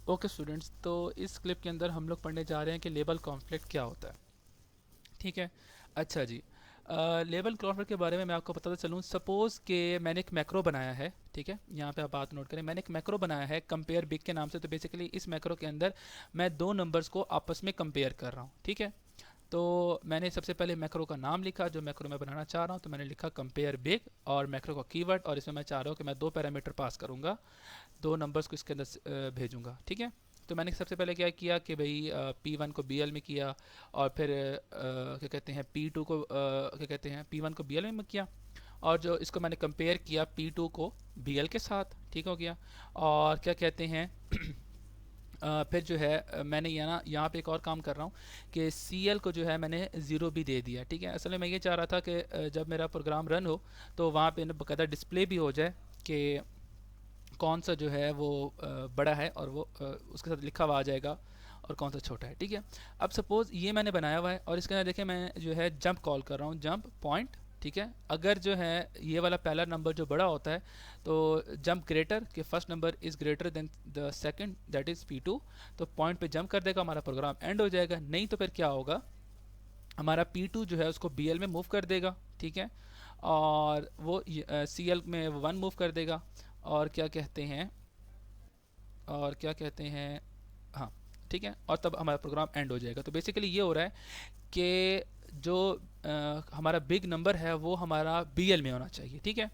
Okay students, तो इस clip के अंदर हम लोग पढ़ने जा रहे हैं कि लेबल कॉन्फ्लिक्ट क्या होता है। ठीक है। अच्छा जी। लेबल कॉन्फ्लिक्ट के बारे में मैं आपको बताता चलूँ। सपोज़ कि मैंने एक मैक्रो बनाया है। ठीक है, यहाँ पे आप बात नोट करें। मैंने एक मैक्रो बनाया है कंपेयर बिग के नाम से। तो बेसिकली इस मैक्रो के अंदर मैं दो नंबर्स को आपस में कंपेयर कर रहा हूँ। ठीक है। तो मैंने सबसे पहले मैक्रो का नाम लिखा, जो मैक्रो मैं बनाना चाह रहा हूँ। तो मैंने लिखा कंपेयर बिग और मैक्रो का कीवर्ड, और इसमें मैं चाह रहा हूँ कि मैं दो पैरामीटर पास करूँगा, दो नंबर्स को इसके अंदर भेजूंगा। ठीक है। तो मैंने सबसे पहले क्या किया कि भाई P1 को BL में किया, और फिर क्या कहते हैं P2 को क्या कहते हैं P1 को BL में किया, और जो इसको मैंने कंपेयर किया P2 को BL के साथ। ठीक हो गया। और क्या कहते हैं फिर जो है मैंने यहाँ पे एक और काम कर रहा हूँ कि CL को जो है मैंने ज़ीरो भी दे दिया। ठीक है। असल में मैं ये चाह रहा था कि जब मेरा प्रोग्राम रन हो तो वहाँ पे बाकायदा डिस्प्ले भी हो जाए कि कौन सा जो है वो बड़ा है, और वो उसके साथ लिखा हुआ आ जाएगा, और कौन सा छोटा है। ठीक है। अब सपोज़ ये मैंने बनाया हुआ है, और इसके अंदर देखें मैं जो है जंप कॉल कर रहा हूँ, जंप पॉइंट। ठीक है। अगर जो है ये वाला पहला नंबर जो बड़ा होता है तो जंप ग्रेटर के first number is greater than the second, that is P2, तो पॉइंट पे जंप कर देगा, हमारा प्रोग्राम एंड हो जाएगा। नहीं तो फिर क्या होगा, हमारा P2 जो है उसको BL में मूव कर देगा। ठीक है। और वो CL में 1 मूव कर देगा, और क्या कहते हैं और क्या कहते हैं हाँ, ठीक है, और तब हमारा प्रोग्राम एंड हो जाएगा। तो बेसिकली ये हो रहा है कि जो हमारा बिग नंबर है वो हमारा BL में होना चाहिए। ठीक है।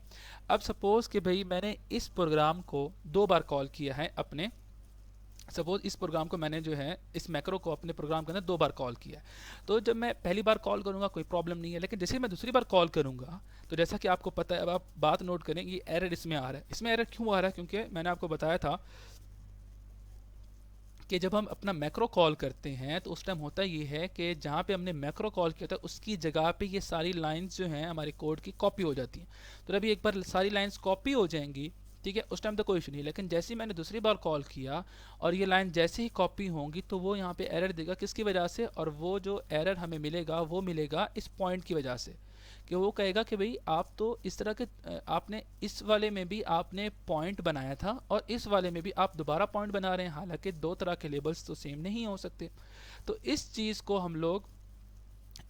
अब सपोज़ कि भाई मैंने इस प्रोग्राम को दो बार कॉल किया है अपने, सपोज इस प्रोग्राम को मैंने जो है इस मैक्रो को अपने प्रोग्राम के अंदर दो बार कॉल किया है। तो जब मैं पहली बार कॉल करूंगा कोई प्रॉब्लम नहीं है, लेकिन जैसे ही मैं दूसरी बार कॉल करूंगा तो जैसा कि आपको पता है, अब आप बात नोट करें, ये एरर इसमें आ रहा है। इसमें एरर क्यों आ रहा है? क्योंकि मैंने आपको बताया था कि जब हम अपना मैक्रो कॉल करते हैं तो उस टाइम होता ये है कि जहाँ पे हमने मैक्रो कॉल किया था उसकी जगह पे ये सारी लाइंस जो हैं हमारे कोड की कॉपी हो जाती हैं। तो जब एक बार सारी लाइंस कॉपी हो जाएंगी, ठीक है, उस टाइम तो कोई इशू नहीं, लेकिन जैसे ही मैंने दूसरी बार कॉल किया और ये लाइन जैसे ही कॉपी होंगी तो वो यहाँ पे एरर देगा। किसकी वजह से? और वो जो एरर हमें मिलेगा वो मिलेगा इस पॉइंट की वजह से, कि वो कहेगा कि भाई आप तो इस तरह के आपने इस वाले में भी आपने पॉइंट बनाया था और इस वाले में भी आप दोबारा पॉइंट बना रहे हैं, हालांकि दो तरह के लेबल्स तो सेम नहीं हो सकते। तो इस चीज़ को हम लोग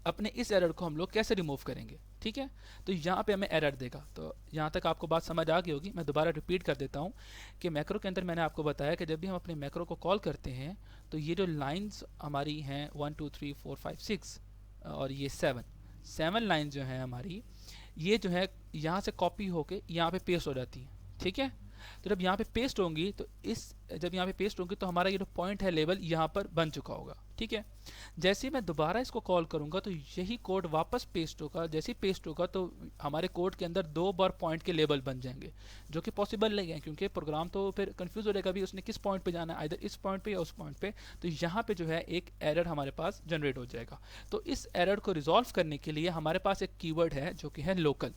अपने इस एरर को हम लोग कैसे रिमूव करेंगे? ठीक है। तो यहाँ पे हमें एरर देगा। तो यहाँ तक आपको बात समझ आ गई होगी। मैं दोबारा रिपीट कर देता हूँ कि मैक्रो के अंदर मैंने आपको बताया कि जब भी हम अपने मैक्रो को कॉल करते हैं तो ये जो लाइंस हमारी हैं 1 2 3 4 5 6 और ये 7 लाइन जो हैं हमारी, ये जो है यहाँ से कॉपी होके यहाँ पे पेस्ट हो जाती है। ठीक है। तो जब यहाँ पे पेस्ट होंगी तो जब यहाँ पे पेस्ट होंगी तो हमारा ये जो पॉइंट है लेबल यहाँ पर बन चुका होगा। ठीक है। जैसे ही मैं दोबारा इसको कॉल करूँगा तो यही कोड वापस पेस्ट होगा। जैसे ही पेस्ट होगा तो हमारे कोड के अंदर दो बार पॉइंट के लेबल बन जाएंगे, जो कि पॉसिबल नहीं है, क्योंकि प्रोग्राम तो फिर कंफ्यूज हो जाएगा भी उसने किस पॉइंट पे जाना है, इधर इस पॉइंट पे या उस पॉइंट पे। तो यहाँ पे जो है एक एरर हमारे पास जनरेट हो जाएगा। तो इस एरर को रिजॉल्व करने के लिए हमारे पास एक कीवर्ड है जो कि है लोकल।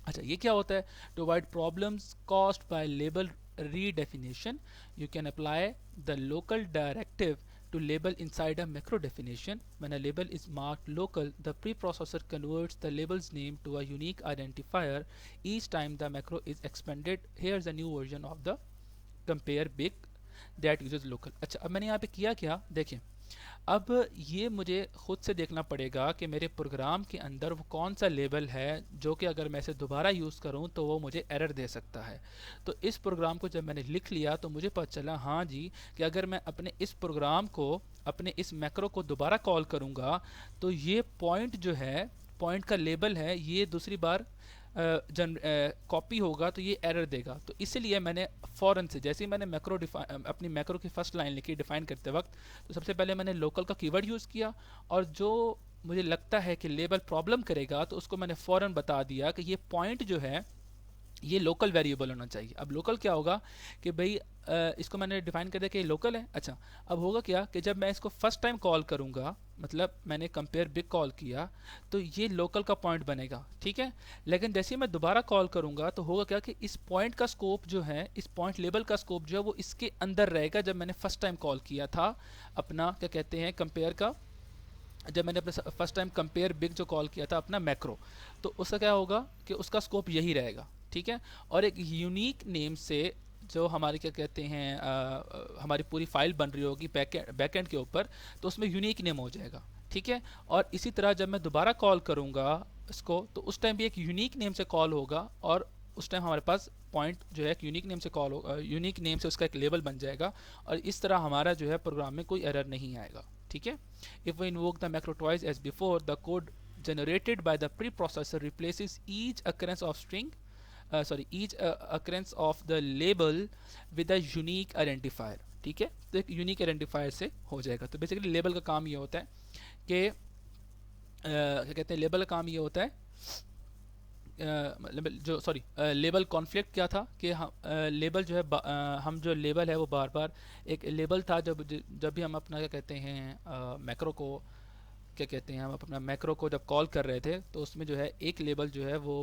अच्छा, ये क्या होता है? To avoid problems caused by label redefinition, you can apply the local directive to label inside a macro definition. When a label is marked local, the preprocessor converts the label's name to a unique identifier each time the macro is expanded. Here's a new version of the compare big that uses local. अच्छा, अब मैंने यहाँ पे किया क्या देखें। अब ये मुझे खुद से देखना पड़ेगा कि मेरे प्रोग्राम के अंदर वो कौन सा लेबल है जो कि अगर मैं इसे दोबारा यूज़ करूं तो वो मुझे एरर दे सकता है। तो इस प्रोग्राम को जब मैंने लिख लिया तो मुझे पता चला, हाँ जी, कि अगर मैं अपने इस प्रोग्राम को, अपने इस मैक्रो को दोबारा कॉल करूँगा तो ये पॉइंट जो है, पॉइंट का लेबल है, ये दूसरी बार कॉपी होगा तो ये एरर देगा। तो इसलिए मैंने फ़ौरन से जैसे ही मैंने मैक्रो अपनी मैक्रो की फर्स्ट लाइन लिखी डिफाइन करते वक्त, तो सबसे पहले मैंने लोकल का कीवर्ड यूज़ किया, और जो मुझे लगता है कि लेबल प्रॉब्लम करेगा तो उसको मैंने फ़ौरन बता दिया कि ये पॉइंट जो है ये लोकल वेरिएबल होना चाहिए। अब लोकल क्या होगा कि भाई इसको मैंने डिफाइन कर दिया कि ये लोकल है। अच्छा, अब होगा क्या कि जब मैं इसको फर्स्ट टाइम कॉल करूँगा, मतलब मैंने कंपेयर बिग कॉल किया, तो ये लोकल का पॉइंट बनेगा। ठीक है। लेकिन जैसे ही मैं दोबारा कॉल करूँगा तो होगा क्या कि इस पॉइंट का स्कोप जो है, इस पॉइंट लेबल का स्कोप जो है वो इसके अंदर रहेगा जब मैंने फर्स्ट टाइम कॉल किया था अपना क्या कहते हैं कंपेयर का, जब मैंने अपने फर्स्ट टाइम कंपेयर बिग जो कॉल किया था अपना मैक्रो, तो उसका क्या होगा कि उसका स्कोप यही रहेगा। ठीक है। और एक यूनिक नेम से जो हमारी क्या कहते हैं हमारी पूरी फाइल बन रही होगी बैकएंड के ऊपर, तो उसमें यूनिक नेम हो जाएगा, ठीक है। और इसी तरह जब मैं दोबारा कॉल करूँगा इसको, तो उस टाइम भी एक यूनिक नेम से कॉल होगा, और उस टाइम हमारे पास पॉइंट जो है एक यूनिक नेम से कॉल हो, यूनिक नेम से उसका एक लेबल बन जाएगा, और इस तरह हमारा जो है प्रोग्राम में कोई एरर नहीं आएगा, ठीक है। If we invoke the macro twice as before, the code generated by the preprocessor replaces each occurrence of string each occurrence of the label with a unique identifier, ठीक है। तो एक यूनिक आइडेंटिफायर से हो जाएगा। तो बेसिकली लेबल का काम ये होता है कि क्या कहते हैं, लेबल का काम ये होता है लेबल कॉन्फ्लिक्ट क्या था कि लेबल जो है हम जो लेबल है वो बार बार एक लेबल था, जब भी हम अपना क्या कहते हैं मैक्रो को क्या कहते हैं, हम अपना मैक्रो को जब कॉल कर रहे थे, तो उसमें जो है एक लेबल जो है वो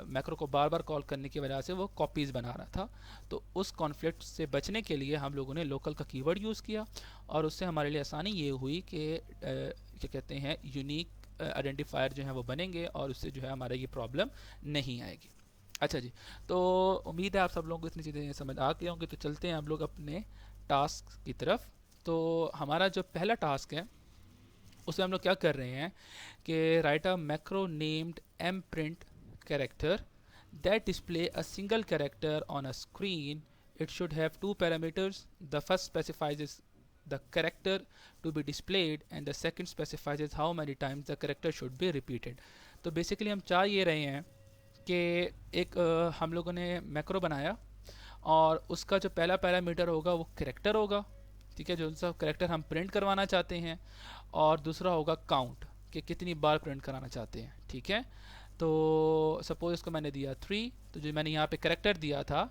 मैक्रो को बार बार कॉल करने की वजह से वो कॉपीज़ बना रहा था। तो उस कॉन्फ्लिक्ट से बचने के लिए हम लोगों ने लोकल का कीवर्ड यूज़ किया, और उससे हमारे लिए आसानी ये हुई कि क्या कहते हैं यूनिक आइडेंटिफायर जो है वो बनेंगे, और उससे जो है हमारा ये प्रॉब्लम नहीं आएगी। अच्छा जी, तो उम्मीद है आप सब लोगों को इतनी चीज़ें समझ आ गई होंगी। तो चलते हैं हम लोग अपने टास्क की तरफ। तो हमारा जो पहला टास्क है उसमें हम लोग क्या कर रहे हैं कि write a macro named M print character that display a single character on a screen. It should have two parameters. The first specifies the character to be displayed and the second specifies how many times the character should be repeated. तो basically हम चाह ये रहे हैं कि एक हम लोगों ने मैक्रो बनाया, और उसका जो पहला पैरामीटर होगा वो कैरेक्टर होगा, ठीक है, जो सा कैरेक्टर हम प्रिंट करवाना चाहते हैं, और दूसरा होगा काउंट कि कितनी बार प्रिंट कराना चाहते हैं, ठीक है। तो सपोज इसको मैंने दिया 3, तो जो मैंने यहाँ पे कैरेक्टर दिया था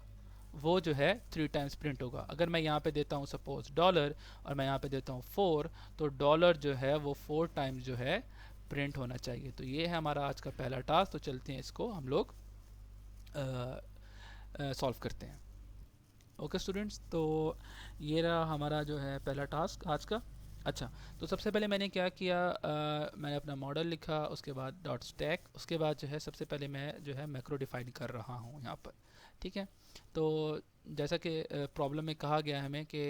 वो जो है 3 टाइम्स प्रिंट होगा। अगर मैं यहाँ पे देता हूँ सपोज डॉलर, और मैं यहाँ पे देता हूँ 4, तो डॉलर जो है वो 4 टाइम्स जो है प्रिंट होना चाहिए। तो ये है हमारा आज का पहला टास्क। तो चलते हैं इसको हम लोग सॉल्व करते हैं। ओके स्टूडेंट्स, तो ये रहा हमारा जो है पहला टास्क आज का। अच्छा, तो सबसे पहले मैंने क्या किया, मैंने अपना मॉडल लिखा, उसके बाद डॉट स्टैक, उसके बाद जो है सबसे पहले मैं जो है मैक्रो डिफाइन कर रहा हूँ यहाँ पर, ठीक है। तो जैसा कि प्रॉब्लम में कहा गया है हमें कि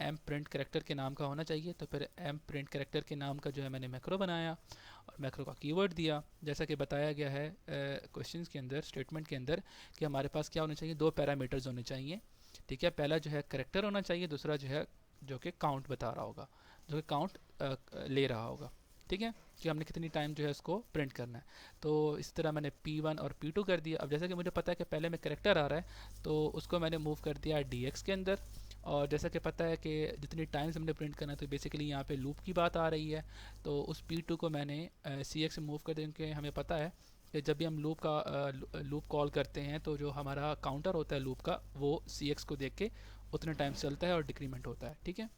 एम प्रिंट कैरेक्टर के नाम का होना चाहिए, तो फिर एम प्रिंट कैरेक्टर के नाम का जो है मैंने मैक्रो बनाया और मैक्रो का कीवर्ड दिया। जैसा कि बताया गया है क्वेश्चंस के अंदर, स्टेटमेंट के अंदर, कि हमारे पास क्या होने चाहिए, 2 पैरामीटर्स होने चाहिए, ठीक है। पहला जो है कैरेक्टर होना चाहिए, दूसरा जो है जो कि काउंट बता रहा होगा, जो कि काउंट ले रहा होगा, ठीक है, कि हमने कितनी टाइम जो है उसको प्रिंट करना है। तो इस तरह मैंने P1 और P2 कर दिया। अब जैसा कि मुझे पता है कि पहले में कैरेक्टर आ रहा है, तो उसको मैंने मूव कर दिया DX के अंदर। और जैसा कि पता है कि जितनी टाइम्स हमने प्रिंट करना है, तो बेसिकली यहाँ पे लूप की बात आ रही है, तो उस P2 को मैंने CX में मूव कर दिया, क्योंकि हमें पता है कि जब भी हम लूप कॉल करते हैं, तो जो हमारा काउंटर होता है लूप का, वो CX को देख के उतने टाइम चलता है और डिक्रीमेंट होता है, ठीक है।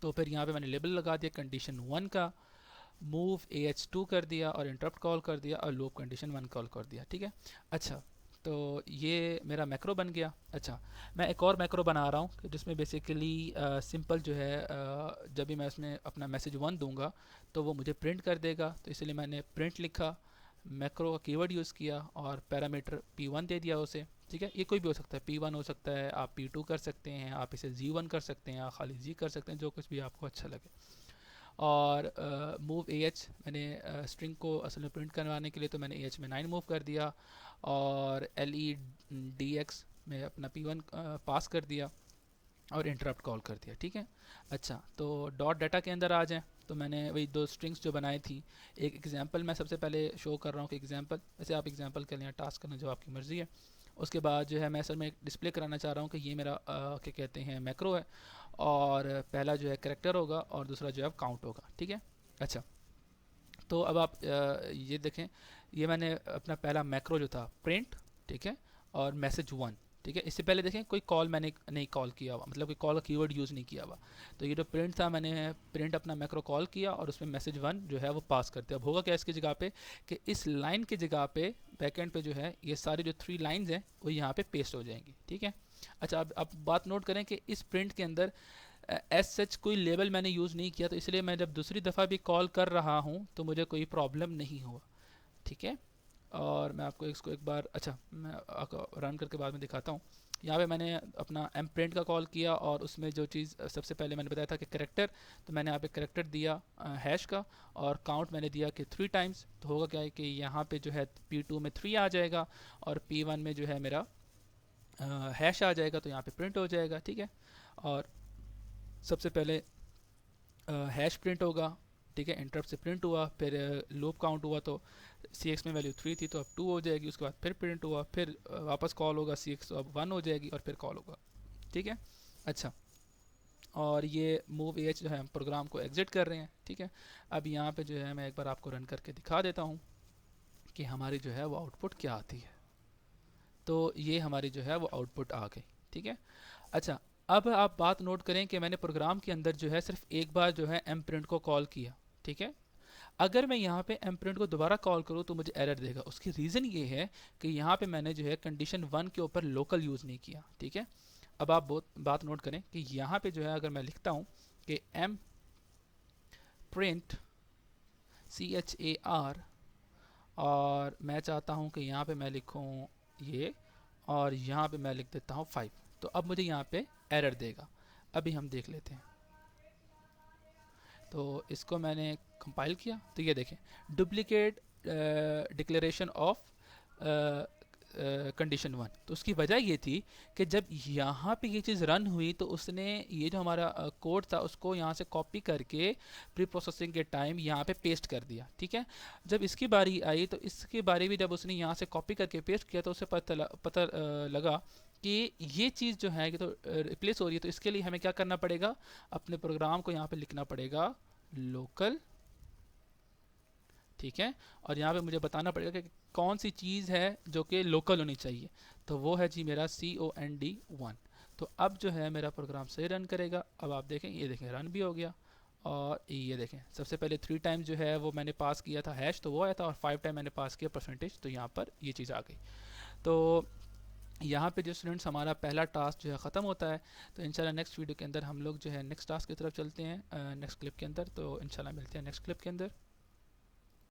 तो फिर यहाँ पे मैंने लेबल लगा दिया कंडीशन 1 का, मूव AH2 कर दिया और इंटरप्ट कॉल कर दिया और लूप कंडीशन 1 कॉल कर दिया, ठीक है। अच्छा, तो ये मेरा मैक्रो बन गया। अच्छा, मैं एक और मैक्रो बना रहा हूँ जिसमें बेसिकली सिंपल जो है जब भी मैं उसमें अपना मैसेज 1 दूंगा तो वो मुझे प्रिंट कर देगा। तो इसलिए मैंने प्रिंट लिखा, मैक्रो का कीवर्ड यूज़ किया और पैरामीटर P1 दे दिया उसे, ठीक है। ये कोई भी हो सकता है, P1 हो सकता है, आप P2 कर सकते हैं, आप इसे Z1 कर सकते हैं, आप खाली Z कर सकते हैं, जो कुछ भी आपको अच्छा लगे। और मूव AH, मैंने स्ट्रिंग को असल में प्रिंट करवाने के लिए तो मैंने AH में 9 मूव कर दिया, और LEDX में अपना P1 पास कर दिया और इंटरप्ट कॉल कर दिया, ठीक है। अच्छा, तो डॉट डाटा के अंदर आ जाएं, तो मैंने वही 2 स्ट्रिंग्स जो बनाई थी, एक एग्जांपल मैं सबसे पहले शो कर रहा हूँ कि एग्जांपल, वैसे आप एग्जांपल के लिए टास्क करना जो आपकी मर्ज़ी है। उसके बाद जो है मैं असल में डिस्प्ले कराना चाह रहा हूँ कि ये मेरा क्या कहते हैं मैक्रो है, और पहला जो है कैरेक्टर होगा और दूसरा जो है काउंट होगा, ठीक है। अच्छा, तो अब आप ये देखें, ये मैंने अपना पहला मैक्रो जो था प्रिंट, ठीक है, और मैसेज 1, ठीक है। इससे पहले देखें कोई कॉल मैंने नहीं कॉल किया हुआ, मतलब कोई कॉल का कीवर्ड यूज़ नहीं किया हुआ। तो ये जो प्रिंट था, मैंने प्रिंट अपना मैक्रो कॉल किया और उसमें मैसेज 1 जो है वो पास करते। अब होगा क्या इसकी जगह पे कि इस लाइन की जगह पे बैकएंड पे जो है ये सारी जो 3 लाइंस हैं वो यहाँ पे पेस्ट हो जाएंगी, ठीक है। अच्छा, अब बात नोट करें कि इस प्रिंट के अंदर एज सच कोई लेबल मैंने यूज़ नहीं किया, तो इसलिए मैं जब दूसरी दफ़ा भी कॉल कर रहा हूँ तो मुझे कोई प्रॉब्लम नहीं हुआ, ठीक है। और मैं आपको इसको एक बार, अच्छा मैं रन करके बाद में दिखाता हूँ यहाँ पे मैंने अपना एम प्रिंट का कॉल किया और उसमें जो चीज़ सबसे पहले मैंने बताया था कि करेक्टर, तो मैंने यहाँ पे करेक्टर दिया हैश का, और काउंट मैंने दिया कि 3 टाइम्स। तो होगा क्या है कि यहाँ पे जो है P2 में 3 आ जाएगा और P1 में जो है मेरा हैश आ जाएगा, तो यहाँ पे प्रिंट हो जाएगा। ठीक है, और सबसे पहले हैश प्रिंट होगा। ठीक है, इंटरप्ट से प्रिंट हुआ, फिर लूप काउंट हुआ तो CX में वैल्यू 3 थी तो अब 2 हो जाएगी, उसके बाद फिर प्रिंट हुआ, फिर वापस कॉल होगा CX, तो अब 1 हो जाएगी और फिर कॉल होगा। ठीक है, अच्छा, और ये मूव एच जो है हम प्रोग्राम को एग्जिट कर रहे हैं। ठीक है, अब यहाँ पे जो है मैं एक बार आपको रन करके दिखा देता हूँ कि हमारी जो है वो आउटपुट क्या आती है। तो ये हमारी जो है वो आउटपुट आ गई। ठीक है, अच्छा, अब आप बात नोट करें कि मैंने प्रोग्राम के अंदर जो है सिर्फ एक बार जो है एम प्रिंट को कॉल किया। ठीक है, अगर मैं यहाँ पे एम प्रिंट को दोबारा कॉल करूँ तो मुझे एरर देगा। उसकी रीज़न ये है कि यहाँ पे मैंने जो है कंडीशन 1 के ऊपर लोकल यूज़ नहीं किया। ठीक है, अब आप बहुत बात नोट करें कि यहाँ पे जो है अगर मैं लिखता हूँ कि एम प्रिंट CHAR, और मैं चाहता हूँ कि यहाँ पे मैं लिखूँ ये, और यहाँ पे मैं लिख देता हूँ 5, तो अब मुझे यहाँ पे एरर देगा। अभी हम देख लेते हैं। तो इसको मैंने कंपाइल किया तो ये देखें, डुप्लीकेट डिक्लेरेशन ऑफ कंडीशन 1। तो उसकी वजह ये थी कि जब यहाँ पे ये चीज़ रन हुई तो उसने ये जो हमारा कोड था उसको यहाँ से कॉपी करके प्री प्रोसेसिंग के टाइम यहाँ पे पेस्ट कर दिया। ठीक है, जब इसकी बारी आई तो इसकी बारी भी जब उसने यहाँ से कॉपी करके पेस्ट किया तो उसे पता लगा कि ये चीज़ जो है कि तो रिप्लेस हो रही है। तो इसके लिए हमें क्या करना पड़ेगा, अपने प्रोग्राम को यहाँ पे लिखना पड़ेगा लोकल। ठीक है, और यहाँ पे मुझे बताना पड़ेगा कि कौन सी चीज़ है जो कि लोकल होनी चाहिए, तो वो है जी मेरा COND1। तो अब जो है मेरा प्रोग्राम सही रन करेगा। अब आप देखें, ये देखें रन भी हो गया, और ये देखें सबसे पहले 3 टाइम जो है वो मैंने पास किया था हैश, तो वो आया था, और 5 टाइम मैंने पास किया परसेंटेज, तो यहाँ पर ये चीज़ आ गई। तो यहाँ पे जो स्टूडेंट्स हमारा पहला टास्क जो है ख़त्म होता है। तो इंशाल्लाह नेक्स्ट वीडियो के अंदर हम लोग जो है नेक्स्ट टास्क की तरफ चलते हैं, नेक्स्ट क्लिप के अंदर। तो इंशाल्लाह मिलते हैं नेक्स्ट क्लिप के अंदर।